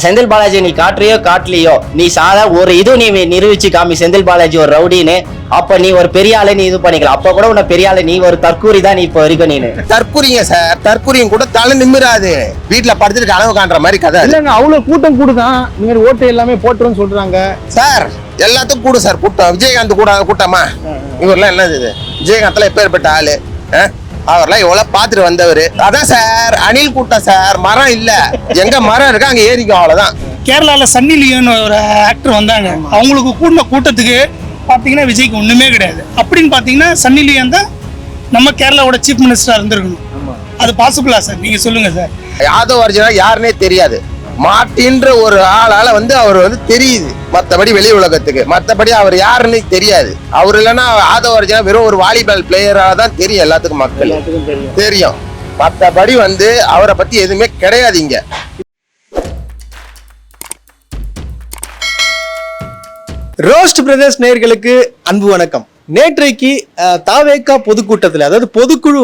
செந்தில் பாலாஜி நீ காட்டுறியோ காட்டலையோ, நீ ஒரு இது நீ நிரூபிச்சு காமி செந்தில் பாலாஜி ஒரு ரவுடின்னு, அப்ப நீ ஒரு பெரிய ஆளு நீ இது பண்ணிக்கலாம். அப்ப கூட உன்ன பெரிய ஆளு, நீ ஒரு தற்கூரி தான் நீ இப்ப வரைக்கும். நீ தற்கூரிங்க சார், தற்கூரியும் கூட தலை நிமிராது, வீட்டுல படுத்துட்டு கனவு காண்ற மாதிரி கதை இல்லங்க. அவ்வளவு கூட்டம் கூடுதான், இந்த மாதிரி ஓட்டு எல்லாமே போட்டுருன்னு சொல்றாங்க சார். எல்லாத்துக்கும் கூடும் சார் கூட்டம். விஜயகாந்த் கூட கூட்டமா? இவரெல்லாம் என்னது இது? விஜயகாந்த்லாம் எப்பேற்பட்ட ஆளு, அவர்லாம் எவ்வளவு பாத்துட்டு வந்தவர். அதான் சார் அணில் கூட்டம் சார், மரம் இல்ல, எங்க மரம் இருக்கா அங்க ஏறிக்கும், அவ்வளவுதான். கேரளால சன்னி லியோன் ஒரு ஆக்டர் வந்தாங்க, அவங்களுக்கு கூட்டின கூட்டத்துக்கு பாத்தீங்கன்னா விஜய்க்கு ஒண்ணுமே கிடையாது. அப்படின்னு பாத்தீங்கன்னா சன்னி லியோன் தான் நம்ம கேரளாவோட சீஃப் மினிஸ்டரா இருந்திருக்கணும். அது பாசிபிளா சார்? நீங்க சொல்லுங்க சார். யாதவ் அர்ஜுனா யாருன்னே தெரியாது, மாட்டின்ற ஒரு ஆளால அவர் தெரியுது, மத்தபடி வெளி உலகத்துக்கு மத்தபடி அவர் யாருன்னு தெரியாது. அவர் இல்லைன்னா யாதவ் அர்ஜுனா வெறும் ஒரு வாலிபால் பிளேயரா தான் தெரியும் எல்லாத்துக்கும், மக்கள் தெரியும். மத்தபடி அவரை பத்தி எதுவுமே கிடையாது இங்க. ரோஸ்ட் பிரதர்ஸ் நேயர்களுக்கு அன்பு வணக்கம். நேற்றைக்கு தாவேகா பொதுக்கூட்டத்தில், அதாவது பொதுக்குழு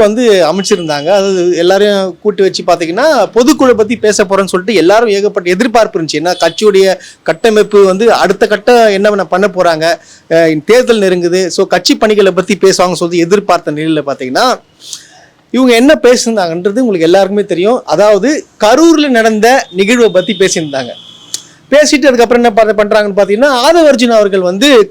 அமைச்சிருந்தாங்க. அதாவது எல்லாரையும் கூட்டி வச்சு பார்த்தீங்கன்னா பொதுக்குழு பற்றி பேச போகிறேன்னு சொல்லிட்டு எல்லாரும் ஏகப்பட்ட எதிர்பார்ப்பு இருந்துச்சு. ஏன்னா கட்சியுடைய கட்டமைப்பு அடுத்த கட்டம் என்ன பண்ண போகிறாங்க, தேர்தல் நெருங்குது, ஸோ கட்சி பணிகளை பற்றி பேசுவாங்க சொல்லி எதிர்பார்த்த நிலையில் பார்த்தீங்கன்னா இவங்க என்ன பேசியிருந்தாங்கன்றது உங்களுக்கு எல்லாருக்குமே தெரியும். அதாவது கரூரில் நடந்த நிகழ்வை பற்றி பேசியிருந்தாங்க. பேசிட்டு அதுக்கப்புறம் என்ன பண்றாங்கன்னு பாத்தீங்கன்னா, ஆதவ் அர்ஜுனா அவர்கள்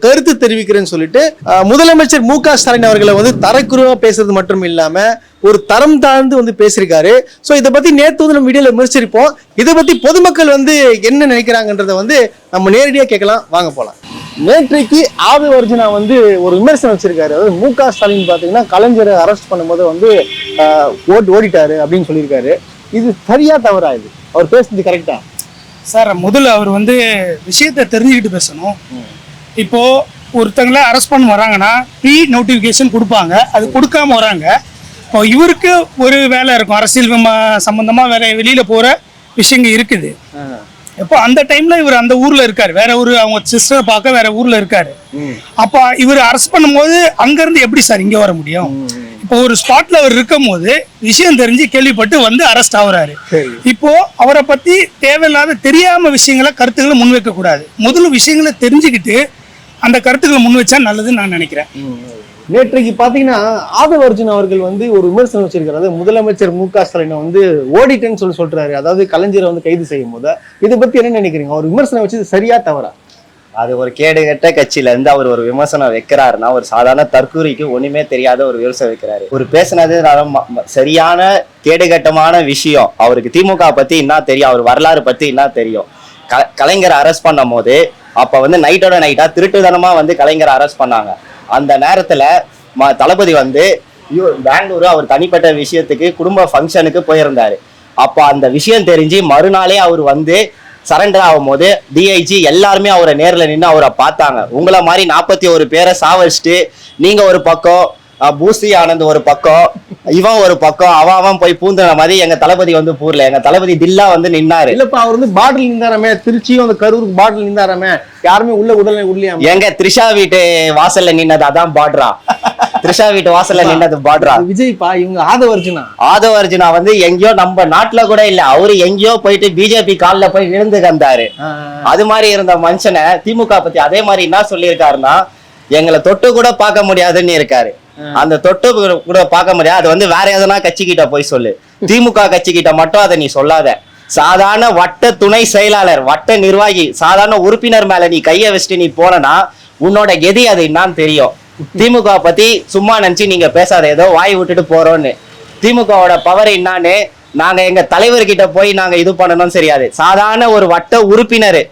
கருத்து தெரிவிக்கிறேன்னு சொல்லிட்டு முதலமைச்சர் மு.க. ஸ்டாலின் அவர்களை தரக்குறைவா பேசுறது மட்டும் இல்லாம ஒரு தரம் தாழ்ந்து பேசியிருக்காரு. ஸோ இதை பத்தி நேற்று நம்ம வீடியோல விமர்சிப்போம். இதை பத்தி பொதுமக்கள் என்ன நினைக்கிறாங்கன்றத நம்ம நேரடியா கேட்கலாம், வாங்க போலாம். நேற்றைக்கு ஆதவ் அர்ஜுனா ஒரு விமர்சனம் வச்சிருக்காரு. அதாவது மு.க. ஸ்டாலின் பாத்தீங்கன்னா கலைஞரை அரெஸ்ட் பண்ணும்போது ஓடிட்டாரு அப்படின்னு சொல்லியிருக்காரு. இது சரியா தவறா? இது அவர் பேசுறது கரெக்டா சார்? முதல்ல அவர் விஷயத்தை தெரிஞ்சுக்கிட்டு பேசணும். இப்போ ஒருத்தங்களை அரெஸ்ட் பண்ண வராங்கன்னா ப்ரீ நோட்டிஃபிகேஷன் கொடுப்பாங்க, அது கொடுக்காம வராங்க. இப்போ இவருக்கு ஒரு வேலை இருக்கும், அரசியல் சம்பந்தமா வேற வெளியில போற விஷயங்கள் இருக்குது. இப்போ அந்த டைம்ல இவர் அந்த ஊர்ல இருக்காரு, வேற ஒரு அவங்க சிஸ்டரை பார்க்க வேற ஊர்ல இருக்காரு. அப்ப இவர் அரெஸ்ட் பண்ணும்போது அங்க இருந்து எப்படி சார் இங்க வர முடியும்? இப்போ ஒரு ஸ்பாட்ல அவர் இருக்கும் போது விஷயம் தெரிஞ்சு கேள்விப்பட்டு அரெஸ்ட் ஆகுறாரு. இப்போ அவரை பத்தி தேவையில்லாத தெரியாம விஷயங்களை கருத்துக்களை முன்வைக்க கூடாது. முதல்ல விஷயங்களை தெரிஞ்சுக்கிட்டு அந்த கருத்துக்களை முன் வச்சா நல்லதுன்னு நான் நினைக்கிறேன். நேற்றைக்கு பாத்தீங்கன்னா ஆதவ் அர்ஜுனா அவர்கள் ஒரு விமர்சனம் வச்சிருக்காரு. அதாவது முதலமைச்சர் மு.க. ஸ்டாலின் ஓடிட்டேன்னு சொல்றாரு. அதாவது கலைஞரை கைது செய்யும் போது இதை பத்தி என்ன நினைக்கிறீங்க? அவர் விமர்சனம் வச்சது சரியா தவறா? அது ஒரு கேடுகட்ட கட்சியில இருந்து அவர் ஒரு விமர்சனம் வைக்கிறாருன்னா, ஒரு சாதாரண தற்கூரிக்கு ஒண்ணுமே தெரியாத ஒரு விமர்சனம் வைக்கிறாரு. ஒரு பேசினது சரியான கேடுகட்டமான விஷயம். அவருக்கு திமுக பத்தி என்ன தெரியும், அவர் வரலாறு பத்தி என்ன தெரியும்? கலைஞரை அரெஸ்ட் பண்ணும் போது அப்ப நைட்டோட நைட்டா திருட்டுத்தனமா கலைஞரை அரெஸ்ட் பண்ணாங்க. அந்த நேரத்துல தளபதி பெங்களூரு அவர் தனிப்பட்ட விஷயத்துக்கு குடும்ப ஃபங்க்ஷனுக்கு போயிருந்தாரு. அப்ப அந்த விஷயம் தெரிஞ்சு மறுநாளே அவர் சரண்டர் ஆகும் போது டிஐஜி எல்லாருமே அவரை நேரில் நின்று அவரை பார்த்தாங்க. உங்களை மாதிரி 41 பேரை சாவடிச்சுட்டு நீங்க ஒரு பக்கம், பூசி ஆனந்த் ஒரு பக்கம், இவன் ஒரு பக்கம், அவன் போய் பூந்துன மாதிரி எங்க தளபதி பூர்ல எங்க தளபதி தில்லா நின்னாரு. இல்லப்பா, அவர் பாட்டில் நின்றாராமே, திருச்சியும் கரூருக்கு பாட்டில் நின்றாராமே, யாருமே உடனே உள்ளே எங்க த்ரிஷா வீட்டு வாசல்ல நின்னது அதான் பாட்ரா. த்ரிஷா வீட்டு வாசல்ல நின்னது பாட்ரா. விஜய்ப்பா, இவங்க ஆதவ் அர்ஜுனா எங்கேயோ நம்ம நாட்டுல கூட இல்ல, அவரு எங்கேயோ போயிட்டு பிஜேபி கால்ல போய் விழுந்து கந்தாரு. அது மாதிரி இருந்த மனுஷனை திமுக பத்தி அதே மாதிரி என்ன சொல்லியிருக்காருன்னா, எங்களை தொட்டு கூட பார்க்க முடியாதுன்னு இருக்காரு. அந்த தொட்டு கூட பார்க்க முடியாது, அது வேற எதனா கட்சி கிட்ட போய் சொல்லு, திமுக கட்சி கிட்ட மட்டும் அதை நீ சொல்லாத. சாதாரண வட்ட துணை செயலாளர், வட்ட நிர்வாகி, சாதாரண உறுப்பினர் மேல நீ கைய வச்சுட்டு நீ போனா உன்னோட கெதி அது என்னன்னு தெரியும். திமுக பத்தி சும்மா நினைச்சு நீங்க பேசாத, ஏதோ வாய் விட்டுட்டு போறோம்னு. திமுகவோட பவர் என்னான்னு நாங்க எங்க தலைவர்கிட்ட போய் நாங்க இது பண்ணணும்னு தெரியாது. சாதாரண ஒரு வட்ட உறுப்பினர்,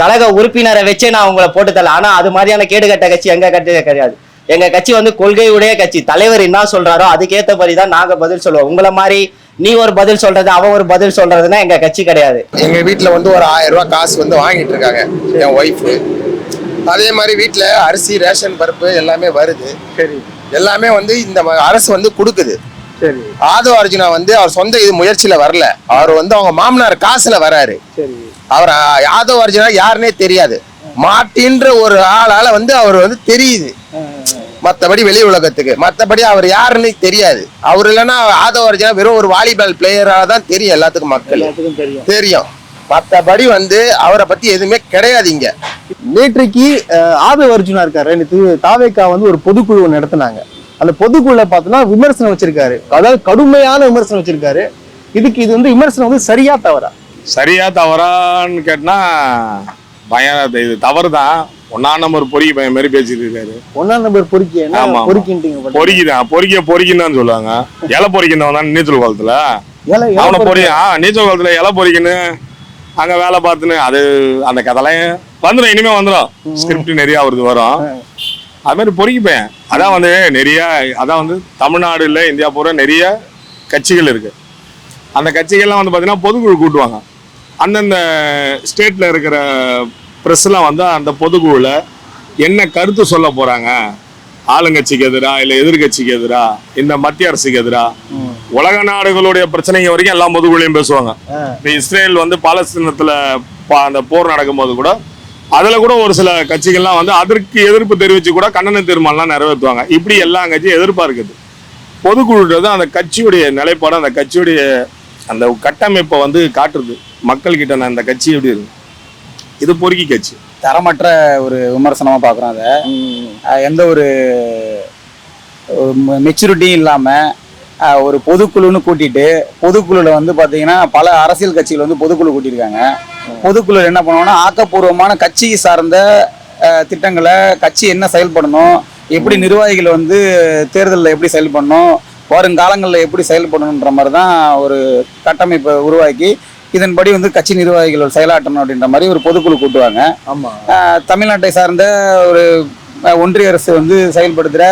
கழக உறுப்பினரை வச்சு நான் உங்களை போட்டு தரல. ஆனா அது மாதிரியான கேடுகட்ட கட்சி எங்க கட்சி கிடையாது. எங்க கட்சி கொள்கையுடைய கட்சி. தலைவர் என்ன சொல்றாரோ அதுக்கேற்றபடிதான் நாங்க பதில் சொல்லுவோம். உங்களை மாதிரி நீ ஒரு பதில் சொல்றது அவன் ஒரு பதில் சொல்றதுன்னா எங்க கட்சி கிடையாது. எங்க வீட்டுல ஒரு 1000 ரூபாய் காசு வாங்கிட்டு இருக்காங்க என் ஒய்ஃபு. அதே மாதிரி வீட்டுல அரிசி, ரேஷன், பருப்பு எல்லாமே வருது. சரி, எல்லாமே இந்த அரசு கொடுக்குது. சரி, ஆதவ் அர்ஜுனா அவர் சொந்த இது முயற்சியில வரல, அவர் அவங்க மாமனார் காசுல வராரு. சரி, அவர் ஆதவ் அர்ஜுனா யாருன்னே தெரியாது, மாட்டின்ற ஒரு ஆளால அவர் தெரியுது, மத்தபடி வெளி உலகத்துக்கு மத்தபடி அவர் யாருன்னு தெரியாது. அவர் இல்லைன்னா ஆதவ் அர்ஜுனா வெறும் ஒரு வாலிபால் பிளேயரா தான் தெரியும் எல்லாத்துக்கும், மக்கள் தெரியும். மற்றபடி வந்து அவரை பத்தி எதுவுமே கிடையாது இங்க. நேற்றைக்கு ஆதவ அர்ஜுனா இருக்காரு, நேற்று தாவேக்கா வந்து ஒரு பொதுக்குழு ஒன்று நடத்தினாங்க. அந்த பொதுக்குழுல பார்த்தோன்னா விமர்சனம் வச்சிருக்காரு, அதாவது கடுமையான விமர்சனம் வச்சிருக்காரு. இது வந்து விமர்சனம் வந்து சரியா தவறா? சரியா தவறான்னு கேட்டா இது தவறு தான். 1ஆம் நம்பர் பொறுக்கி பையன் மாதிரி பேசிட்டு இருக்காரு. 1ஆம் நம்பர் பொறுக்கி ஆமா. பொறுக்கின்றீங்க? பொறுக்கிதான் பொறுக்கின்னு தான் சொல்லுவாங்க. இலை பொறிக்கின்றவன் தான் நீச்சல் குளத்துல அவனை நீச்சல் குளத்துல இலை பொறிக்கின்னு அங்க வேலை பார்த்துன்னு அது அந்த கதைலாம் வந்துடும். இனிமே வந்துடும், ஸ்கிரிப்ட் நிறைய அவருக்கு வரும். அது மாதிரி பொறுக்கிப்பேன். அதான் வந்து நிறைய அதான் வந்து தமிழ்நாடு இல்லை இந்தியா பூரா நிறைய கட்சிகள் இருக்கு. அந்த கட்சிகள்லாம் வந்து பார்த்தீங்கன்னா பொதுக்குழு கூட்டுவாங்க. அந்தந்த ஸ்டேட்ல இருக்கிற ப்ரெஸ்லாம் வந்து அந்த பொதுக்குழுவில் என்ன கருத்து சொல்ல போறாங்க, ஆளுங்கட்சிக்கு எதிரா இல்லை எதிர்கட்சிக்கு எதிரா, இந்த மத்திய அரசுக்கு எதிரா, உலக நாடுகளுடைய பிரச்சனைங்க வரைக்கும் எல்லா பொதுக்குழுலையும் பேசுவாங்க. இப்போ இஸ்ரேல் வந்து பாலஸ்தீனத்துல அந்த போர் நடக்கும்போது கூட அதுல கூட ஒரு சில கட்சிகள்லாம் வந்து அதற்கு எதிர்ப்பு தெரிவிச்சு கூட கண்டன தீர்மானம்லாம் நிறைவேற்றுவாங்க. இப்படி எல்லா கட்சியும் எதிர்ப்பா இருக்குது. பொதுக்குழுன்றது அந்த கட்சியுடைய நிலைப்பாடு, அந்த கட்சியுடைய அந்த கட்டமைப்பை வந்து காட்டுறது மக்கள் கிட்ட. அந்த கட்சி எப்படி இருக்கு, இது பொறுக்கி கட்சி. தரமற்ற ஒரு விமர்சனமா பாக்குறோம். அதை எந்த ஒரு மெச்சூரிட்டியும் இல்லாம ஒரு பொதுக்குழுன்னு கூட்டிட்டு, பொதுக்குழுல வந்து பாத்தீங்கன்னா பல அரசியல் கட்சிகள் வந்து பொதுக்குழு கூட்டியிருக்காங்க. பொதுக்குழு என்ன பண்ணுவோம்னா ஆக்கப்பூர்வமான கட்சி சார்ந்த திட்டங்களை, கட்சி என்ன செயல்படணும், எப்படி நிர்வாகிகள் வந்து தேர்தலில் எப்படி செயல்படணும், வருங்காலங்களில் எப்படி செயல்படணுன்ற மாதிரி தான் ஒரு கட்டமைப்பை உருவாக்கி இதன்படி வந்து கட்சி நிர்வாகிகள் செயலாற்றணும் அப்படின்ற மாதிரி ஒரு பொதுக்குழு கூட்டுவாங்க. ஆமா. தமிழ்நாட்டை சார்ந்த ஒரு ஒன்றிய அரசு வந்து செயல்படுத்துகிற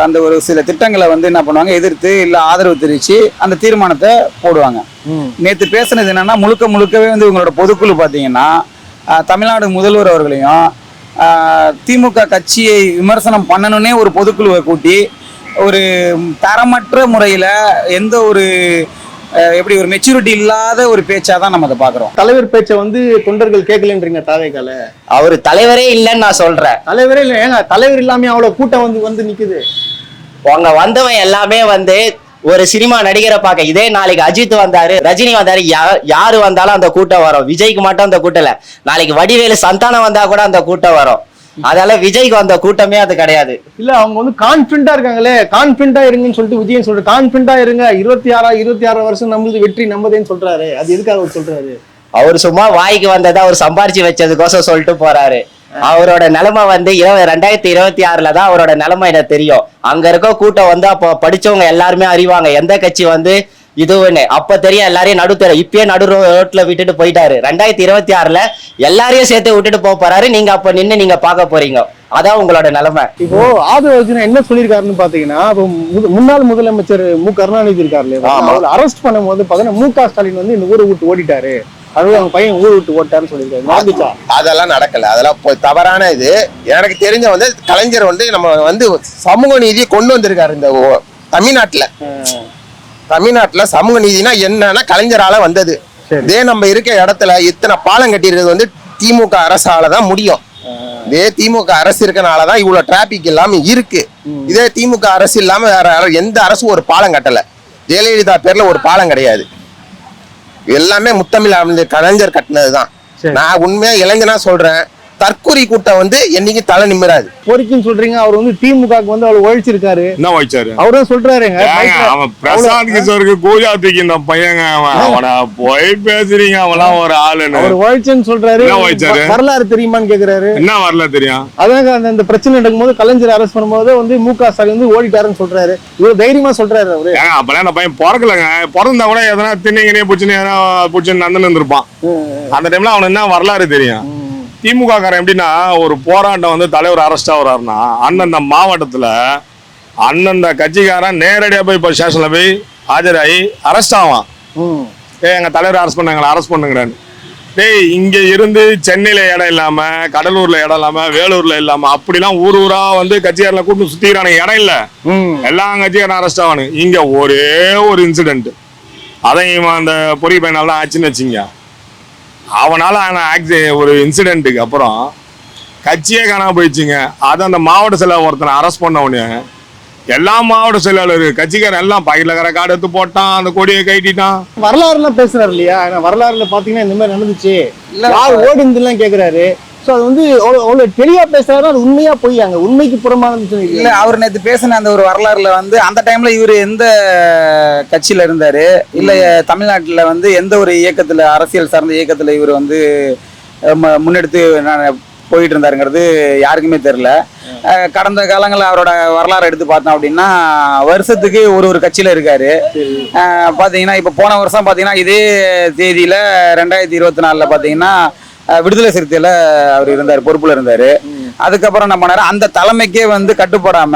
அந்த ஒரு சில திட்டங்களை வந்து என்ன பண்ணுவாங்க, எதிர்த்து இல்லை ஆதரவு தெரிவித்து அந்த தீர்மானத்தை போடுவாங்க. நேற்று பேசுனது என்னன்னா முழுக்கவே வந்து இவங்களோட பொதுக்குழு பார்த்தீங்கன்னா தமிழ்நாடு முதல்வர் அவர்களையும் திமுக கட்சியை விமர்சனம் பண்ணணுன்னே ஒரு பொதுக்குழுவை கூட்டி ஒரு தரமற்ற முறையில் எந்த ஒரு எப்படி ஒரு மெச்சூரிட்டி இல்லாத ஒரு பேச்சா தான் நம்ம அதை பாக்குறோம். தலைவர் பேச்சை வந்து தொண்டர்கள் கேட்கலன்றீங்க தாவேக்கால? அவரு தலைவரே இல்லைன்னு நான் சொல்றேன். தலைவரே இல்லை, ஏங்க தலைவர் இல்லாம அவ்வளவு கூட்டம் வந்து நிக்குது. அவங்க வந்தவன் எல்லாமே வந்து ஒரு சினிமா நடிகரை பார்க்க. இதே நாளைக்கு அஜித் வந்தாரு, ரஜினி வந்தாரு, யாரு வந்தாலும் அந்த கூட்டம் வரும். விஜய்க்கு மட்டும் அந்த கூட்டம் இல்ல, நாளைக்கு வடிவேலு சந்தானம் வந்தா கூட அந்த கூட்டம் வரும். அதனால விஜய்க்கு வந்த கூட்டமே அது கிடையாது. இல்ல அவங்க வந்து கான்பிடண்டா இருக்காங்களே, கான்பிடண்டா இருங்கன்னு சொல்லிட்டு விஜய் சொல்ற கான்பிடண்டா இருங்க, 26 வருஷம் நம்மளுக்கு வெற்றி நம்பதேன்னு சொல்றாரு. அது எதுக்காக அவர் சொல்றாரு? அவர் சும்மா வாய்க்கு வந்ததை அவர் சம்பாரிச்சு வச்சதுக்கோசம் சொல்லிட்டு போறாரு. அவரோட நிலைமை வந்து 2026 தான் அவரோட நிலைமை எனக்கு தெரியும். அங்க இருக்க கூட்டம் வந்து அப்போ படிச்சவங்க எல்லாருமே அறிவாங்க எந்த கட்சி வந்து இதுன்னு. அப்ப தெரியும் எல்லாரையும் நடுத்தர இப்பயே நடு ரோட்ல விட்டுட்டு போயிட்டாரு. 2026 எல்லாரையும் சேர்த்து விட்டுட்டு போறாரு. நீங்க அப்ப நின்று நீங்க பார்க்க போறீங்க. அதான் உங்களோட நிலைமை. இப்போ ஆதவ அர்ஜுனா என்ன சொல்லியிருக்காருன்னு பாத்தீங்கன்னா, முன்னாள் முதலமைச்சர் மு கருணாநிதி இருக்காரு இல்லையா, அரெஸ்ட் பண்ணும்போது பாத்தீங்கன்னா மு.க. ஸ்டாலின் வந்து இந்த ஊரை விட்டு ஓடிட்டாரு, அதுவும் அவங்க பையன் ஊரை விட்டு ஓட்டாருன்னு சொல்லியிருக்காரு. அதெல்லாம் நடக்கல, அதெல்லாம் தவறான இது. எனக்கு தெரிஞ்ச வந்து கலைஞர் வந்து நம்ம வந்து சமூக நீதியை கொண்டு வந்திருக்காரு இந்த தமிழ்நாட்டுல. சமூக நீதினா என்னன்னா கலைஞரால வந்தது. இதே நம்ம இருக்க இடத்துல இத்தனை பாலம் கட்டிருக்கிறது வந்து திமுக அரசால தான் முடியும். இதே திமுக அரசு இருக்கனாலதான் இவ்வளவு டிராபிக் இல்லாம இருக்கு. இதே திமுக அரசு இல்லாம வேற எந்த அரசும் ஒரு பாலம் கட்டல. ஜெயலலிதா பேர்ல ஒரு பாலம் கிடையாது. எல்லாமே முத்தமிழ் கலைஞர் கட்டினதுதான். நான் உண்மையா இளைஞனா சொல்றேன், தற்கொலை கூட்டம் வந்து என்னைக்கு தலை நிமிராது. பொறுக்கின்னு சொல்றீங்க, அவர் வந்து திமுகவுக்கு வந்து அவர் உழைச்சிருக்காரு. என்ன உழைச்சாரு? அவரும் சொல்றாருங்க, அவன் பிரசாந்த் கிஷோருக்கு கூஜா தூக்கி இந்த பையங்க அவனை போய் பேசுறீங்க, அவெல்லாம் ஒரு ஆளுன்னு அவர் உழைச்சுன்னு சொல்றாரு. வரலாறு தெரியுமான்னு கேக்குறாரு. என்ன வரலாறு தெரியும்? அதாங்க அந்த பிரச்சனை நடக்கும்போது கலைஞர் அரசு பண்ணும்போது வந்து மு.க. ஸ்டாலின் வந்து ஓடிட்டாருன்னு சொல்றாரு. இவர் தைரியமா சொல்றாரு. அவரு அப்பெல்லாம் அந்த பையன் பிறக்கலங்க, பிறந்தா கூட எதனா திண்ணிங்கனே புடிச்சுன்னு நடந்துன்னு இருந்திருப்பான். அந்த டைம்ல அவனுக்கு என்ன வரலாறு தெரியும்? திமுக காரன் எப்படின்னா ஒரு போராட்டம் வந்து தலைவர் அரெஸ்ட் ஆகுறாருன்னா அந்தந்த மாவட்டத்துல அந்தந்த கட்சிக்காரன் நேரடியா போய் இப்போ ஸ்டேஷன்ல போய் ஆஜராகி அரெஸ்ட் ஆவான். எங்க தலைவர் அரெஸ்ட் பண்ண, எங்களை அரெஸ்ட் பண்ணுங்கிறான்னு. டேய், இங்க இருந்து சென்னையில இடம் இல்லாம, கடலூர்ல இடம் இல்லாம, வேலூர்ல இல்லாம அப்படிலாம் ஊர் ஊரா வந்து கட்சிக்காரல கூட்டு சுத்திக்கிறானுங்க. இடம் இல்ல, எல்லா கட்சிக்காரன் அரெஸ்ட் ஆவானு. இங்க ஒரே ஒரு இன்சிடென்ட், அதையும் அந்த பொறி பையனால தான் ஆச்சுன்னு வச்சுங்க. அவனால ஒரு இன்சிடென்ட்டுக்கு அப்புறம் கட்சியே காணாம போயிடுச்சுங்க. அது அந்த மாவட்ட செயலர் ஒருத்தனை அரெஸ்ட் பண்ண உடனே எல்லா மாவட்ட செயலாளர் கட்சிக்காரன் எல்லாம் பாக்கெட்ல இருக்கிற கார்டு எடுத்து போட்டான், அந்த கொடியை கைட்டிட்டான். வரலாறுலாம் பேசுறாரு இல்லையா? ஏன்னா வரலாறுல பாத்தீங்கன்னா இந்த மாதிரி நடந்துச்சு, யார் ஓடுந்துலாம் கேக்குறாரு. ஸோ அது வந்து அவ்வளோ தெளிவா பேசுறாரு. அது உண்மையா போய் அங்க உண்மைக்கு புறமானது இல்ல. அவர் நேற்று பேசின அந்த ஒரு வரலாறுல வந்து அந்த டைம்ல இவர் எந்த கட்சியில இருந்தாரு, இல்ல தமிழ்நாட்டுல வந்து எந்த ஒரு இயக்கத்துல, அரசியல் சார்ந்த இயக்கத்துல இவர் வந்து முன்னெடுத்து போயிட்டு இருந்தாருங்கிறது யாருக்குமே தெரியல. கடந்த காலங்களில் அவரோட வரலாறு எடுத்து பார்த்தோம் அப்படின்னா வருஷத்துக்கு ஒரு கட்சியில இருக்காரு. பாத்தீங்கன்னா இப்ப போன வருஷம் பாத்தீங்கன்னா இதே தேதியில 2024 பாத்தீங்கன்னா விடுதலை சிறுத்தையில அவர் இருந்தார், பொறுப்புல இருந்தாரு. அதுக்கப்புறம் என்ன பண்ணாரு, அந்த தலைமைக்கே வந்து கட்டுப்படாம,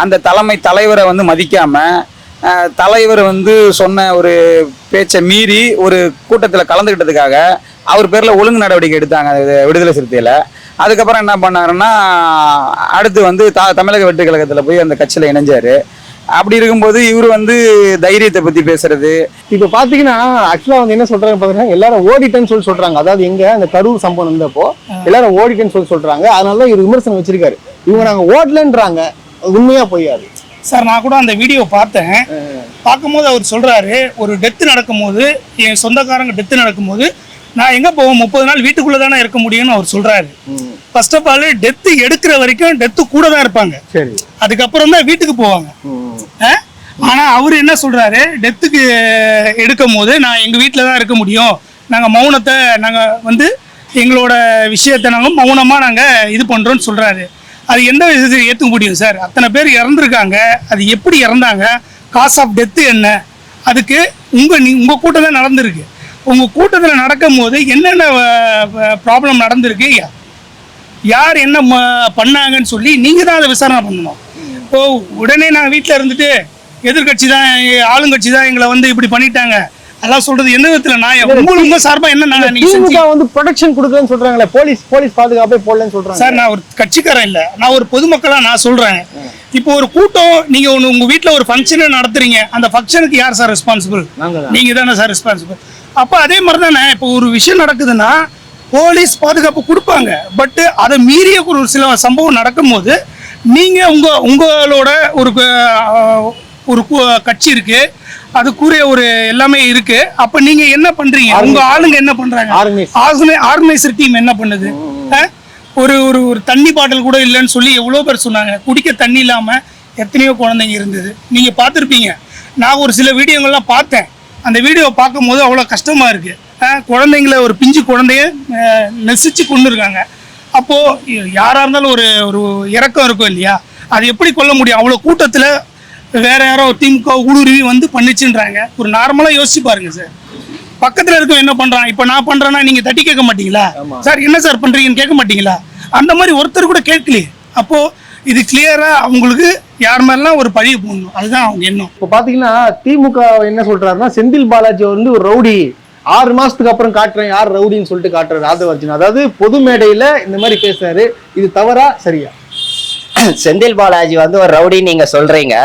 அந்த தலைவரை வந்து மதிக்காம, தலைவர் வந்து சொன்ன ஒரு பேச்சை மீறி ஒரு கூட்டத்தில் கலந்துக்கிட்டதுக்காக அவர் பேர்ல ஒழுங்கு நடவடிக்கை எடுத்தாங்க விடுதலை சிறுத்தையில. அதுக்கப்புறம் என்ன பண்ணாருன்னா அடுத்து வந்து தமிழக வெற்றி கழகத்துல போய் அந்த கட்சியில இணைஞ்சாரு. அப்படி இருக்கும்போது இவர் வந்து தைரியத்தை பத்தி பேசுறது. இப்ப பாத்தீங்கன்னா ஆக்சுவலா வந்து என்ன சொல்றாங்க பாத்தீங்கன்னா, எல்லாரும் ஓடிட்டேன்னு சொல்றாங்க. அதாவது எங்க அந்த கரூர் சம்பவம் இருந்தப்போ எல்லாரும் ஓடிட்டேன்னு சொல்றாங்க. அதனாலதான் இவர் விமர்சனம் வச்சிருக்காரு. இவங்க நாங்க ஓடலன்றாங்க, உண்மையா பொய்யாது சார்? நான் கூட அந்த வீடியோ பார்த்தேன். பார்க்கும்போது அவர் சொல்றாரு, ஒரு டெத்து நடக்கும்போது, என் சொந்தக்காரங்க டெத்து நடக்கும்போது நான் எங்க போவோம், 30 நாள் வீட்டுக்குள்ள தானே இருக்க முடியும்னு அவர் சொல்றாரு. ஃபர்ஸ்ட் ஆஃப் ஆல் டெத்து எடுக்கிற வரைக்கும் டெத்து கூட தான் இருப்பாங்க, சரி, அதுக்கப்புறம் தான் வீட்டுக்கு போவாங்க. ஆனா அவரு என்ன சொல்றாரு, டெத்துக்கு எடுக்கும் போது நான் எங்க வீட்டில தான் இருக்க முடியும், நாங்க மௌனத்தை நாங்க வந்து எங்களோட விஷயத்தை நாங்க மௌனமா நாங்க இது பண்றோம்னு சொல்றாரு. அது எந்த விஷயத்தை ஏற்றுக்க முடியும் சார்? அத்தனை பேர் இறந்துருக்காங்க, அது எப்படி இறந்தாங்க, காஸ் ஆஃப் டெத்து என்ன, அதுக்கு உங்க கூட்டம் தான் நடந்திருக்கு. உங்க கூட்டத்தில் நடக்கும் போது என்னென்ன ப்ராப்ளம் நடந்திருக்கு, யார் என்ன பண்ணாங்கன்னு சொல்லி நீங்க தான் அதை விசாரணை பண்ணணும். இப்போ உடனே நான் வீட்டில் இருந்துட்டு எதிர்கட்சி தான், ஆளுங்கட்சி தான் எங்களை வந்து இப்படி பண்ணிட்டாங்க அதெல்லாம் சொல்றது எந்த விதத்துல நான் உங்க சார்பா என்ன திமுக வந்து ப்ரொடெக்ஷன் கொடுக்கலன்னு சொல்றாங்களே, போலீஸ் பாதுகாப்பே போடலன்னு சொல்றாங்க. சார் நான் ஒரு கட்சிக்காரன் இல்ல, நான் ஒரு பொதுமக்களா நான் சொல்றேன். இப்போ ஒரு கூட்டம் நீங்க உங்க வீட்டுல ஒரு ஃபங்க்ஷனை நடத்துறீங்க, அந்த ஃபங்க்ஷனுக்கு யார் சார் ரெஸ்பான்சிபிள்? நீங்க தானே சார் ரெஸ்பான்சிபிள். அப்ப அதே மாதிரி தானே இப்போ ஒரு விஷயம் நடக்குதுன்னா போலீஸ் பாதுகாப்பு கொடுப்பாங்க. பட் அதை மீறிய ஒரு சில சம்பவம் நடக்கும் போது நீங்க உங்களோட ஒரு கட்சி இருக்கு, அதுக்குரிய ஒரு எல்லாமே இருக்கு. அப்ப நீங்க என்ன பண்றீங்க, உங்க ஆளுங்க என்ன பண்றாங்க, ஆர்கனைசர் டீம் என்ன பண்ணுது? ஒரு ஒரு தண்ணி பாட்டில் கூட இல்லைன்னு சொல்லி எவ்வளவு பேர் சொன்னாங்க. குடிக்க தண்ணி இல்லாம எத்தனையோ குழந்தைங்க இருந்தது, நீங்க பார்த்துருப்பீங்க. நான் ஒரு சில வீடியோங்கள்லாம் பார்த்தேன். அந்த வீடியோ பார்க்கும் போது அவ்வளோ கஷ்டமா இருக்கு. குழந்தைங்கள, ஒரு பிஞ்சு குழந்தைய நெசிச்சு கொண்டு இருக்காங்க. அப்போ யாரா இருந்தாலும் ஒரு ஒரு இறக்கம் இருக்கும் இல்லையா? அது எப்படி கொள்ள முடியும்? அவ்வளோ கூட்டத்தில் வேற யாரோ திமுக ஊடுருவி வந்து பண்ணிச்சுன்றாங்க. ஒரு நார்மலா யோசிச்சு பாருங்க சார். பக்கத்துல இருக்க என்ன பண்றான், இப்ப நான் பண்றேன்னா நீங்க தட்டி கேட்க மாட்டீங்களா? சார் என்ன சார் பண்றீங்கன்னு கேட்க மாட்டீங்களா? அந்த மாதிரி ஒருத்தர் கூட கேட்கலையே. அப்போ இது கிளியரா அவங்களுக்கு யார் மாதிரிலாம் ஒரு பழிய போடணும், அதுதான் அவங்க எண்ணம். இப்போ பாத்தீங்கன்னா திமுக என்ன சொல்றாருன்னா, செந்தில் பாலாஜி வந்து ஒரு ரவுடி, 6 மாசத்துக்கு அப்புறம் காட்டுறேன் யார் ரவுடின்னு சொல்லிட்டு காட்டுறாரு ஆதவர்ஜுன். அதாவது பொது மேடையில இந்த மாதிரி பேசுறாரு. இது தவறா சரியா? செந்தில் பாலாஜி வந்து ஒரு ரவுடி நீங்க சொல்றீங்க,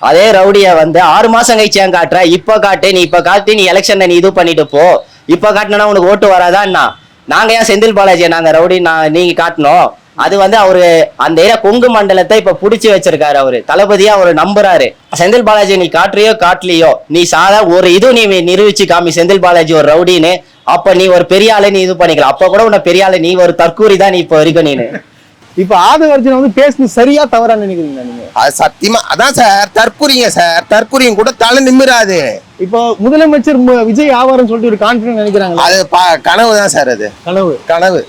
அதே ரவுடிய வந்து 6 மாசம் கழிச்சு ஏன் காட்டுற? இப்ப காட்டு, நீ இப்ப காட்டு, நீ எலெக்ஷன்ல நீ இது பண்ணிட்டு போ, இப்ப காட்டினா உனக்கு ஓட்டு வராதான்னா? நாங்க ஏன் செந்தில் பாலாஜியை நாங்க ரவுடி நீங்க காட்டணும்? அது வந்து அவரு அந்த ஏரியா கொங்கு மண்டலத்தை இப்ப புடிச்சு வச்சிருக்காரு. அவரு தளபதியா அவரு நம்புறாரு. செந்தில் பாலாஜி நீ காட்டுறியோ காட்டலையோ, நீ ஒரு நீ நிரூபிச்சு காமி செந்தில் பாலாஜி ஒரு ரவுடின்னு. அப்ப நீ ஒரு பெரிய ஆளு, நீ இது பண்ணிக்கலாம். அப்ப கூட உன்ன பெரிய ஆளு, நீ ஒரு தற்கூரி தான் நீ இப்ப வரைக்கும். நீனு இப்ப ஆதவர்ஜுன் வந்து பேசுறது சரியா தவறா நினைக்கிறீங்க நீங்க? அது சத்தியமா அதான் சார், தற்கூரிங்க சார். தற்கூரியும் கூட தலை நிமிராது. இப்போ முதலமைச்சர் விஜய் ஆவார்னு சொல்லிட்டு ஒரு கான்பிடன்ஸ் நினைக்கிறாங்க. அது கனவு தான் சார். அது கனவு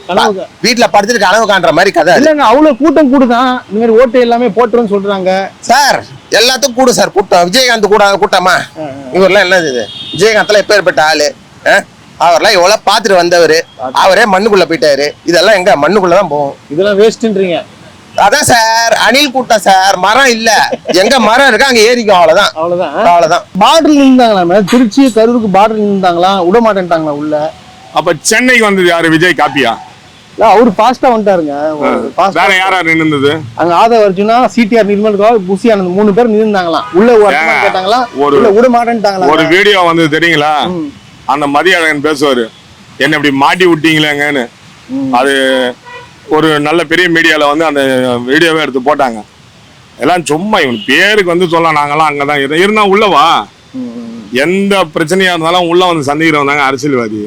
வீட்டுல படுத்துட்டு கனவு காண்ற மாதிரி கதை இல்லைங்க. அவ்வளவு கூட்டம் கூடுதான், இந்த மாதிரி ஓட்டு எல்லாமே போட்டுருன்னு சொல்றாங்க சார். எல்லாத்துக்கும் கூடும் சார் கூட்டம். விஜயகாந்த் கூட கூட்டமா? இவரெல்லாம் என்னது இது? விஜயகாந்த்லாம் எப்பேற்பட்ட ஆளு? அவர்லாம் எவ்வளவு பாத்துட்டு வந்தவரு, அவரே மண்ணுக்குள்ள போயிட்டாரு. இதெல்லாம் எங்க மண்ணுக்குள்ளதான் போகும். இதெல்லாம் வேஸ்ட்ன்றீங்க? அதான் சார், அணில் கூட்டம் சார். மரம் இல்ல, எங்க மரம் இருக்கா அங்க ஏறிக்கும். அவ்வளவுதான். பார்டர்ல இருந்தாங்களா? திருச்சி கரூருக்கு பார்டர்ல இருந்தாங்களா? விட மாட்டேன்ட்டாங்களா உள்ள? அப்ப சென்னைக்கு வந்தது யாரு? விஜய் காப்பியா? அவரு பாஸ்டா வந்துட்டாருங்க. வேற யாரா நின்னுது அங்க? ஆதவர்ஜுனா, சிடிஆர், நிர்மல் கவுர், புசி ஆனந்த் 3 பேர் நின்னுந்தாங்களாம். உள்ள கேட்டாங்களா, விட மாட்டேன்ட்டாங்களா? ஒரு வீடியோ வந்து தெரியுங்களா? அந்த மதியழகன் பேசுவாரு, என்ன இப்படி மாட்டி விட்டீங்களேங்கன்னு. அது ஒரு நல்ல பெரிய மீடியால வந்து அந்த வீடியோவே எடுத்து போட்டாங்க. எல்லாம் சும்மா இவன் பேருக்கு வந்து சொல்லலாம் நாங்கெல்லாம் அங்கதான் இருந்தா உள்ளவா எந்த பிரச்சனையா இருந்தாலும் உள்ள வந்து சந்திக்கிறவங்க அரசியல்வாதி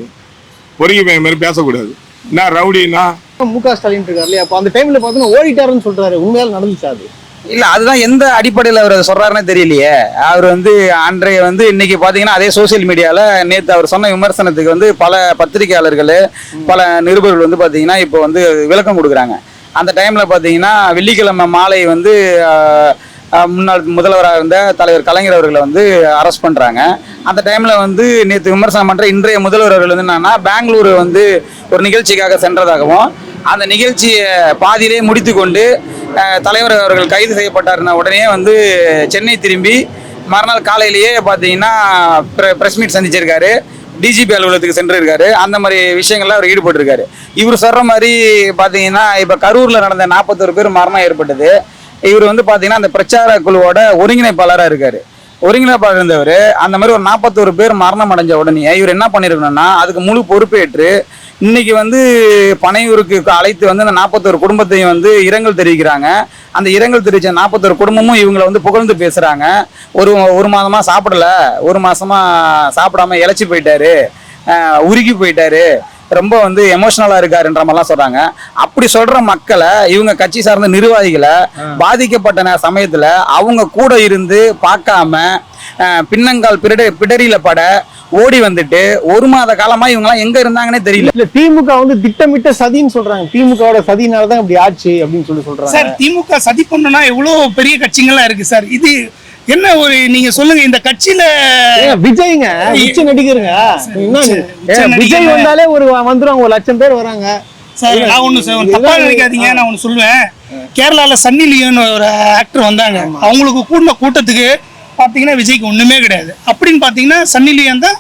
பொறுக்கி பையன் மாதிரி பேசக்கூடாது. என்ன ரவுடின்னா முக ஸ்டாலின் இருக்காரு இல்லையா, அப்போ அந்த டைம்ல பாத்தீங்கன்னா ஓடிட்டாருன்னு சொல்றாரு, உண்மையால நடந்துச்சா அது? இல்ல அதுதான் எந்த அடிப்படையில் அவர் சொல்றாருன்னு தெரியலையே. அவர் வந்து அன்றைய வந்து இன்னைக்கு பாத்தீங்கன்னா அதே சோசியல் மீடியால நேற்று அவர் சொன்ன விமர்சனத்துக்கு வந்து பல பத்திரிகையாளர்கள் பல நிருபர்கள் வந்து பாத்தீங்கன்னா இப்போ வந்து விளக்கம் கொடுக்குறாங்க. அந்த டைம்ல பாத்தீங்கன்னா வெள்ளிக்கிழமை மாலை வந்து முன்னாள் முதல்வராக இருந்த தலைவர் கலைஞர் அவர்களை வந்து அரெஸ்ட் பண்றாங்க. அந்த டைம்ல வந்து நேற்று விமர்சனம் பண்ற இன்றைய முதல்வர் அவர்கள் வந்து என்னன்னா பெங்களூரு வந்து ஒரு நிகழ்ச்சிக்காக சென்றதாகவும் அந்த நிகழ்ச்சியை பாதியிலே முடித்து கொண்டு தலைவர் அவர்கள் கைது செய்யப்பட்டாருன்னா உடனே வந்து சென்னை திரும்பி மறுநாள் காலையிலேயே பார்த்தீங்கன்னா ப்ரெஸ் மீட் சந்திச்சிருக்காரு, டிஜிபி அலுவலகத்துக்கு சென்றிருக்காரு. அந்த மாதிரி விஷயங்கள்ல அவர் ஈடுபட்டிருக்காரு. இவர் சொல்ற மாதிரி பார்த்தீங்கன்னா இப்போ கரூர்ல நடந்த 41 பேர் மரணம் ஏற்பட்டது. இவர் வந்து பார்த்தீங்கன்னா அந்த பிரச்சார குழுவோட ஒருங்கிணைப்பாளராக இருக்காரு. ஒருங்கிணைப்பாளர் இருந்தவர் அந்த மாதிரி ஒரு 41 பேர் மரணம் அடைஞ்ச உடனே இவர் என்ன பண்ணிருக்கணும்னா அதுக்கு முழு பொறுப்பேற்று இன்னைக்கு வந்து பனையூருக்கு அழைத்து வந்து அந்த 41 குடும்பத்தையும் வந்து இரங்கல் தெரிவிக்கிறாங்க. அந்த இரங்கல் தெரிவிச்ச 41 குடும்பமும் இவங்களை வந்து புகழ்ந்து பேசுறாங்க. ஒரு மாதமா சாப்பிடல, ஒரு மாசமா சாப்பிடாம இழைச்சி போயிட்டாரு, உருகி போயிட்டாரு, ரொம்ப வந்து எமோஷனலா இருக்காருன்ற மாதிரிலாம் சொல்றாங்க. அப்படி சொல்ற மக்களை இவங்க கட்சி சார்ந்த நிர்வாகிகளை பாதிக்கப்பட்ட சமயத்துல அவங்க கூட இருந்து பார்க்காம பின்னங்கால் பிடரியில பட ஓடி வந்துட்டு ஒரு மாத காலமா இவங்கெல்லாம் எங்க இருந்தாங்கன்னே தெரியல. இல்ல திமுக வந்து திட்டமிட்ட சதின்னு சொல்றாங்க, திமுகவோட சதினாலதான் இப்படி ஆச்சு அப்படின்னு சொல்றாங்க. சார் திமுக சதி பண்ணனா எவ்வளவு பெரிய கட்சிகள்லாம் இருக்கு சார். இது என்ன ஒரு நீங்க சொல்லுங்க, இந்த கட்சியில விஜய்ங்க உச்ச நடிகருங்க, விஜய் வந்தாலே ஒரு வந்துருவாங்க, 1 லட்சம் பேர் வராங்க சார். நான் ஒண்ணு தப்பா நினைக்காதீங்க, நான் ஒண்ணு சொல்லுவேன். கேரளால சன்னி லியோன்னு ஒரு ஆக்டர் வந்தாங்க, அவங்களுக்கு கூடின கூட்டத்துக்கு பாத்தீங்கன்னா விஜய்க்கு ஒண்ணுமே கிடையாது. அப்படின்னு பாத்தீங்கன்னா சன்னி லியோன் தான்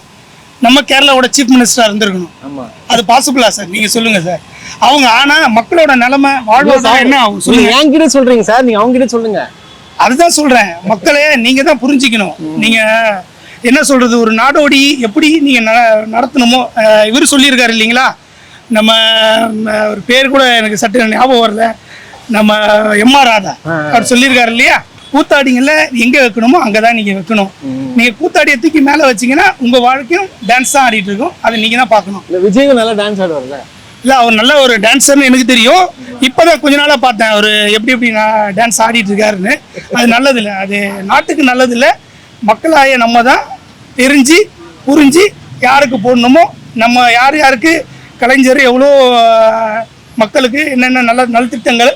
நம்ம கேரளாவோட சீஃப் மினிஸ்டரா இருந்திருக்கணும். அது பாசிபிளா சார்? நீங்க சொல்லுங்க சார். அவங்க ஆனா மக்களோட நிலைமை வாழ்வாதாரம் என்ன ஆகும் சொல்லுங்க. என்கிட்ட சொல்றீங்க சார், நீங்க அவங்க கிட்ட சொல்லுங்க. அதுதான் சொல்றேன், மக்களே நீங்க தான் புரிஞ்சுக்கணும். நீங்க என்ன சொல்றது, ஒரு நாடோடி எப்படி நீங்க நடத்தணுமோ இவர் சொல்லியிருக்காரு இல்லைங்களா, நம்ம ஒரு பேர் கூட எனக்கு சட்டு ஞாபகம் வரல, நம்ம எம்ஆர் ராதா அவர் சொல்லியிருக்காரு இல்லையா, கூத்தாடிங்கள எங்க வைக்கணுமோ அங்கதான் நீங்க வைக்கணும். நீங்க கூத்தாடியை தூக்கி மேல வச்சீங்கன்னா உங்க வாழ்க்கையும் டான்ஸ் தான் ஆடிட்டு இருக்கும், அதை நீங்க தான் பார்க்கணும். விஜய் நல்லா டான்ஸ் ஆடுவார்ல? இல்ல அவர் நல்ல ஒரு டான்ஸர்னு எனக்கு தெரியும். இப்பதான் கொஞ்ச நாளா பார்த்தேன் அவர் எப்படி நான் டான்ஸ் ஆடிட்டு இருக்காருன்னு. அது நல்லது இல்லை, அது நாட்டுக்கு நல்லது இல்லை. மக்களாய நம்ம தான் தெரிஞ்சு புரிஞ்சு யாருக்கு போடணுமோ, நம்ம யாருக்கு கலைஞர் எவ்வளோ மக்களுக்கு என்னென்ன நலத்திட்டங்கள்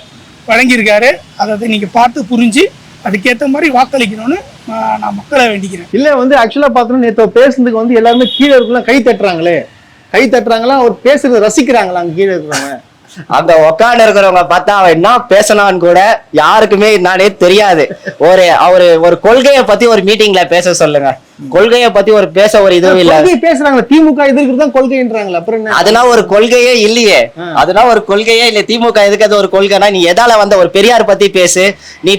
வழங்கியிருக்காரு அதை நீங்க பார்த்து புரிஞ்சு அதுக்கேற்ற மாதிரி வாக்களிக்கணும்னு நான் மக்களை வேண்டிக்கிறேன். இல்ல வந்து ஆக்சுவலா பார்த்தோம்னா நேற்று பேசுறதுக்கு வந்து எல்லாருமே கீழே இருக்கலாம் கை தட்டுறாங்களே, கை தட்டுறாங்களா, அவர் பேசுறத ரசிக்கிறாங்களா அங்க கீழே இருக்கிறவங்க? அந்த உட்காந்து இருக்கிறவங்க பார்த்தா அவன் என்ன பேசலான்னு கூட யாருக்குமே நானே தெரியாது. அவரு ஒரு கொள்கையை பத்தி ஒரு மீட்டிங்ல பேச சொல்லுங்க, கொள்கையை பத்தி ஒரு பேச ஒரு இதுவும் இல்ல. பேசுறாங்க திமுக எதிர்க்கிறது தான் கொள்கைன்றாங்களா, அப்புறம் என்ன? அதெல்லாம் ஒரு கொள்கையே இல்லையே, அதெல்லாம் ஒரு கொள்கையே இல்ல. திமுக எதுக்கு ஒரு கொள்கைனா, நீ எதால வந்த ஒரு பெரியார் பத்தி பேசு, நீ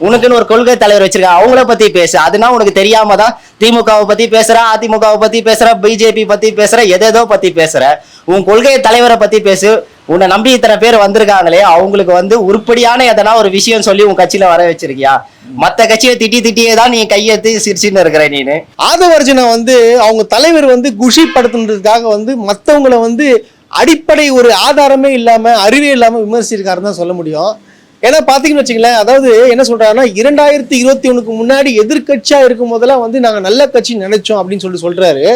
உனக்குன்னு ஒரு கொள்கை தலைவர் வச்சிருக்க அவங்கள பத்தி பேசு. அதுனா உனக்கு தெரியாம தான் திமுகவை பத்தி பேசுற, அதிமுகவை பத்தி பேசுற, பிஜேபி பத்தி பேசுற, எதேதோ பத்தி பேசுற. உன் கொள்கை தலைவரை பத்தி பேசு. உன்னை நம்பி இத்தனை பேர் வந்திருக்காங்களே, அவங்களுக்கு வந்து உருப்படியான எதனா ஒரு விஷயம் சொல்லி உன் கட்சியில வர வச்சிருக்கியா? மத்த கட்சியை திட்டியே தான் நீ கையெழுத்து சிரிச்சுன்னு இருக்கிற நீனு. ஆதவர்ஜுனா வந்து அவங்க தலைவர் வந்து குஷிப்படுத்துறதுக்காக வந்து மத்தவங்களை வந்து அடிப்படை ஒரு ஆதாரமே இல்லாம அறிவே இல்லாம விமர்சிச்சிருக்காருன்னு தான் சொல்ல முடியும். ஏன்னா பாத்தீங்கன்னு வச்சுங்களேன், அதாவது என்ன சொல்றாருன்னா 2021 முன்னாடி எதிர்கட்சியா இருக்கும் போதெல்லாம் வந்து நாங்க நல்ல கட்சி நினைச்சோம் அப்படின்னு சொல்றாரு.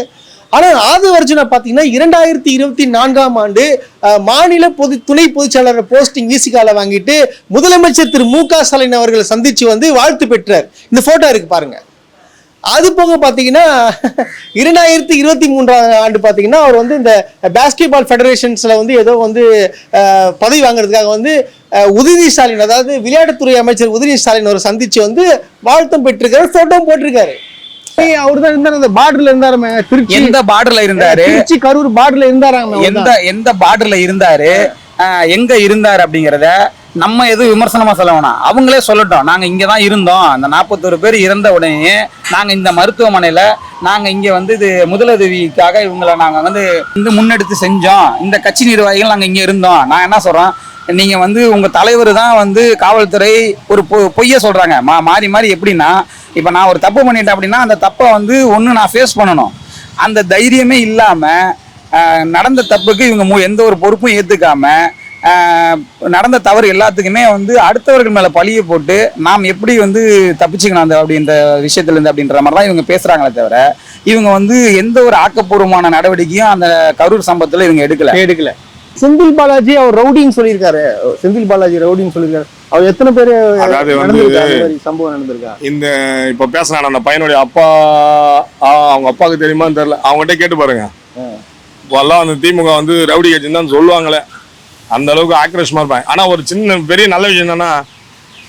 ஆனா ஆதவர்ஜுனா பாத்தீங்கன்னா 2024ஆம் ஆண்டு மாநில துணை பொதுச்செயலாளர் போஸ்டிங் விசிகால வாங்கிட்டு முதலமைச்சர் திரு மு.க. ஸ்டாலின் அவர்களை சந்திச்சு வந்து வாழ்த்து பெற்றார். இந்த போட்டோ இருக்கு பாருங்க. அது போக பாத்தீங்கன்னா 2023ஆம் ஆண்டு பாத்தீங்கன்னா அவர் வந்து இந்த பாஸ்கெட் பால் ஃபெடரேஷன்ஸ்ல வந்து ஏதோ வந்து பதவி வாங்குறதுக்காக வந்து உதயநிதி ஸ்டாலின், அதாவது விளையாட்டுத்துறை அமைச்சர் உதயநிதி ஸ்டாலின் அவரை சந்திச்சு வந்து வாழ்த்தும் பெற்றிருக்காரு, போட்டோ போட்டிருக்காரு. அவர்தான் இருந்தாரு, அந்த பார்டர்ல இருந்தாரு. திருச்சி எந்த பார்டர்ல இருந்தாரு? திருச்சி கரூர் பார்டர்ல இருந்தாராங்க. எந்த பார்டர்ல இருந்தாரு, எங்க இருந்தாரு அப்படிங்கறத நம்ம எதுவும் விமர்சனமா சொல்ல வேணாம், அவங்களே சொல்லட்டும். நாங்க இங்கதான் இருந்தோம், அந்த 41 பேர் இறந்த உடனே நாங்க இந்த மருத்துவமனையில நாங்க இங்க வந்து இது முதலுதவிக்காக இவங்களை நாங்க வந்து முன்னெடுத்து செஞ்சோம், இந்த கட்சி நிர்வாகிகள் நாங்க இங்க இருந்தோம். நான் என்ன சொல்றேன், நீங்க வந்து உங்க தலைவர் தான் வந்து காவல்துறை ஒரு பொய்ய சொல்றாங்க மாறி மாறி. எப்படின்னா இப்ப நான் ஒரு தப்பு பண்ணிட்டேன் அப்படின்னா அந்த தப்பை வந்து ஒண்ணு நான் ஃபேஸ் பண்ணணும். அந்த தைரியமே இல்லாம நடந்த தப்புக்கு இவங்க எந்த ஒரு பொறுப்பும் ஏத்துக்காம நடந்த தவறு எல்லாத்துக்குமே வந்து அடுத்தவர்கள் மேல பழிய போட்டு நாம் எப்படி வந்து தப்பிச்சுக்கணும் அந்த அப்படின்ற விஷயத்துல இருந்து அப்படின்ற மாதிரி தான் இவங்க பேசுறாங்களே தவிர இவங்க வந்து எந்த ஒரு ஆக்கப்பூர்வமான நடவடிக்கையும் அந்த கரூர் சம்பவத்துல இவங்க எடுக்கல. செந்தில் பாலாஜி அவர் ரவுடின்னு சொல்லியிருக்காரு. செந்தில் பாலாஜி ரவுடின்னு சொல்லியிருக்காரு. அவர் எத்தனை பேர் சம்பவம் நடந்திருக்கா? இந்த இப்ப பேசுறான் அந்த பையனுடைய அப்பா, அவங்க அப்பாவுக்கு தெரியுமான்னு தெரியல, அவங்ககிட்ட கேட்டு பாருங்க. இப்பெல்லாம் அந்த திமுக வந்து ரவுடி கட்சின்னு தான் சொல்லுவாங்களே, அந்த அளவுக்கு ஆக்ரோஷமா இருப்பாங்க. ஆனா ஒரு சின்ன பெரிய நல்ல விஷயம் என்னன்னா,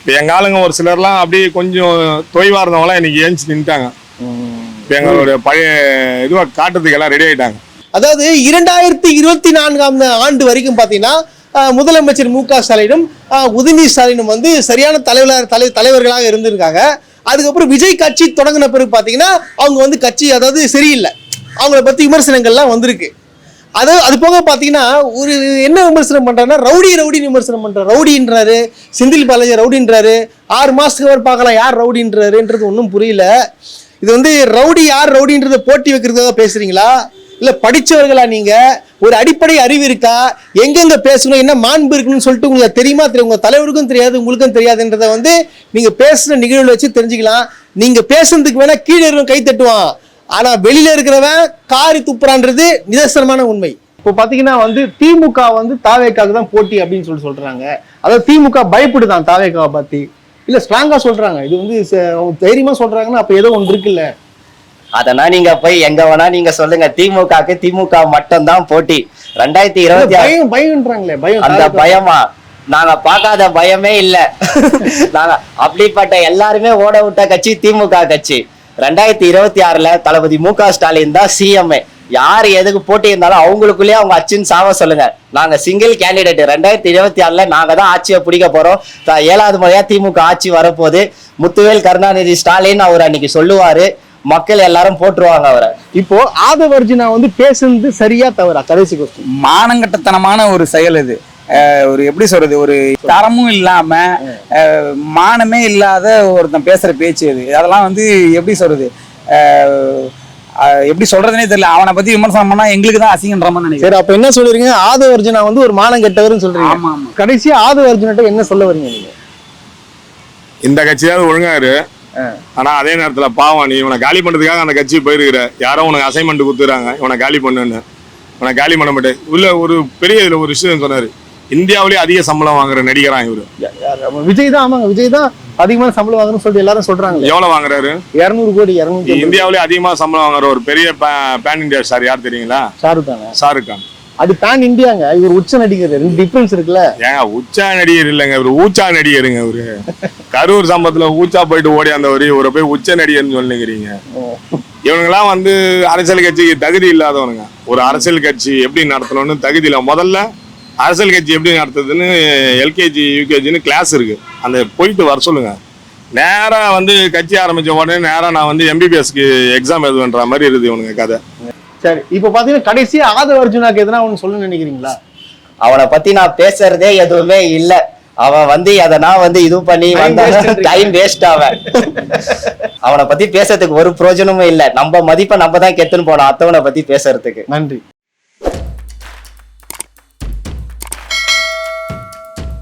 இப்போ எங்க ஆளுங்க ஒரு சிலர்லாம் அப்படியே கொஞ்சம் தொய்வா இருந்தவங்களாம் இன்னைக்கு ஏஞ்சி நின்ட்டாங்க. இப்போ எங்களுடைய பழைய இதுவா காட்டுறதுக்கு எல்லாம் ரெடி ஆயிட்டாங்க. அதாவது 2024 ஆண்டு வரைக்கும் பாத்தீங்கன்னா முதலமைச்சர் மு க ஸ்டாலினும் உதயநிதி ஸ்டாலினும் வந்து சரியான தலைவர்களாக இருந்திருக்காங்க. அதுக்கப்புறம் விஜய் கட்சி தொடங்கின பிறகு பாத்தீங்கன்னா அவங்க வந்து கட்சி அதாவது சரியில்லை, அவங்கள பத்தி விமர்சனங்கள்லாம் வந்திருக்கு. அது போக பாத்தீங்கன்னா ஒரு என்ன விமர்சனம் பண்றாருன்னா ரவுடி விமர்சனம் பண்றாரு. ரவுடின்றாரு, செந்தில் பாலாஜி ரவுடின்றாரு. 6 மாசத்துக்கு அவர் பார்க்கலாம் யார் ரவுடின்றாருன்றது ஒன்றும் புரியல. இது வந்து யார் ரவுடின்றதை போட்டி வைக்கிறதுக்காக பேசுறீங்களா, இல்ல படிச்சவர்களா? நீங்க ஒரு அடிப்படை அறிவு இருக்கா? எங்கெங்க பேசணும், என்ன மாண்பு இருக்குன்னு சொல்லிட்டு உங்களுக்கு தெரியுமா? தெரியும், உங்க தலைவருக்கும் தெரியாது, உங்களுக்கும் தெரியாதுன்றத வந்து நீங்க பேசுற நிகழ்வுல வச்சு தெரிஞ்சுக்கலாம். நீங்க பேசுறதுக்கு வேணா கீழே இருக்கும் கை தட்டுவான், ஆனா வெளியில இருக்கிறவன் காரி துப்புறான்றது நிதர்சனமான உண்மை. இப்போ பாத்தீங்கன்னா வந்து திமுக வந்து தாவேக்காவுக்கு தான் போட்டி அப்படின்னு சொல்றாங்க. அதாவது திமுக பயப்படுதான் தாவேக்காவை பத்தி, இல்ல ஸ்ட்ராங்கா சொல்றாங்க. இது வந்து தைரியமா சொல்றாங்கன்னா அப்ப ஏதோ ஒன்று இருக்குல்ல. அதெல்லாம் நீங்க போய் எங்க வேணா நீங்க சொல்லுங்க, திமுக மட்டும் தான் போட்டி. 2026 பயம்ன்றாங்களே, பயம். அந்த பயமா? நாங்க பார்க்காத பயமே இல்ல. நாங்க அப்படிப்பட்ட எல்லாருமே ஓட விட்ட கட்சி திமுக கட்சி. 2026 தளபதி மு க ஸ்டாலின் தான் சிஎம். யார் எதுக்கு போட்டி இருந்தாலும் அவங்களுக்குள்ளேயே அவங்க அச்சுன்னு சாவ சொல்லுங்க. நாங்க சிங்கிள் கேண்டிடேட். 2026 நாங்க தான் ஆட்சியை பிடிக்க போறோம். 7வது முறையா திமுக ஆட்சி வரப்போகுது. முத்துவேல் கருணாநிதி ஸ்டாலின் அவர் அன்னைக்கு சொல்லுவாரு, மக்கள் எல்லாரும் போட்டுருவாங்க அவரை. இப்போ ஆதவர்ஜினா வந்து பேசுறது சரியா தவறா? கடைசி கொஸ்டின். மானங்கட்டத்தனமான ஒரு செயல் இது. ஒரு எப்படி சொல்றது, ஒரு தரமும் இல்லாம மானமே இல்லாத ஒருத்தன் பேசுற பேச்சு அது. அதெல்லாம் வந்து எப்படி சொல்றது, எப்படி சொல்றதுனே தெரியல. அவனை பத்தி விமர்சனம் பண்ணா எங்களுக்கு தான் அசிங்கன்ற மாதிரி நினைக்கிறேன். சரி, அப்ப என்ன சொல்றீங்க? ஆதவர்ஜினா வந்து ஒரு மானம் கெட்டவர்னு சொல்றீங்க. ஆமா ஆமா. கடைசியா ஆதவர்ஜினிட்ட என்ன சொல்ல வரீங்க நீங்க? இந்த கட்சியாவது ஒழுங்காரு, ஆனா அதே நேரத்துல பாவம், நீ இவனை காலி பண்றதுக்காக அந்த கட்சி போயிருக்கிற. யாரோ உனக்கு அசைன்மெண்ட் கொடுத்துறாங்க, இவனை காலி பண்ணுன்னு. இவனை காலி பண்ண மாட்டேன். உள்ள ஒரு பெரிய இதுல ஒரு விஷயம் சொன்னாரு, இந்தியாவிலேயே அதிக சம்பளம் வாங்குற நடிகரா இவரு. விஜய் தான். ஆமாங்க, விஜய் தான் அதிகமான சம்பளம் வாங்குறன்னு சொல்லிட்டு எல்லாரும் சொல்றாங்க. எவ்வளவு வாங்குறாரு? 200 கோடி. 200. இந்தியாவிலேயே அதிகமா சம்பளம் வாங்குற ஒரு பெரிய பேன் இந்தியா ஸ்டார் யார் தெரியுங்களா? ஷாருக் கான். அது பேன் இந்தியாங்க, இவர் உச்ச நடிகர். ரெண்டு டிஃபரன்ஸ் இருக்குல்ல. ஏங்க உச்சா நடிகர் இல்லைங்க, இவரு ஊச்சா நடிகருங்க. இவரு கரூர் சம்பவத்துல ஊச்சா போயிட்டு ஓடி அந்த இவரை போய் உச்ச நடிகர்னு சொல்லிக்கிறீங்க. இவனுங்கெல்லாம் வந்து அரசியல் கட்சிக்கு தகுதி இல்லாதவனுங்க. ஒரு அரசியல் கட்சி எப்படி நடத்தணும்னு தகுதி இல்லை. முதல்ல அரசியல் கட்சி எப்படி நடத்துதுன்னு எல்கேஜி யூகேஜின்னு கிளாஸ் இருக்கு, அந்த போயிட்டு வர சொல்லுங்க. நேரா வந்து கட்சி ஆரம்பிச்ச உடனே நேரா நான் வந்து எம்பிபிஎஸ்க்கு எக்ஸாம் எழுதுன்ற மாதிரி இருக்குது இவனுங்க கதை. சரி, இப்ப பாத்தீங்கன்னா கடைசியா ஆதவர்ஜுனாக்கு எதனா ஒண்ணு சொல்ல நினைக்கிறீங்களா? அவனை பத்தி நான் பேசுறதே எதுவுமே இல்ல. அவன் வந்து எதனா வந்து இது பண்ணி டைம் வேஸ்ட். அவனை பத்தி பேசுறதுக்கு ஒரு பிரயோஜனமும் இல்ல. நம்ம மதிப்பை நம்ம தான் கெத்துன்னு போனோம் அத்தவனை பத்தி பேசுறதுக்கு. நன்றி.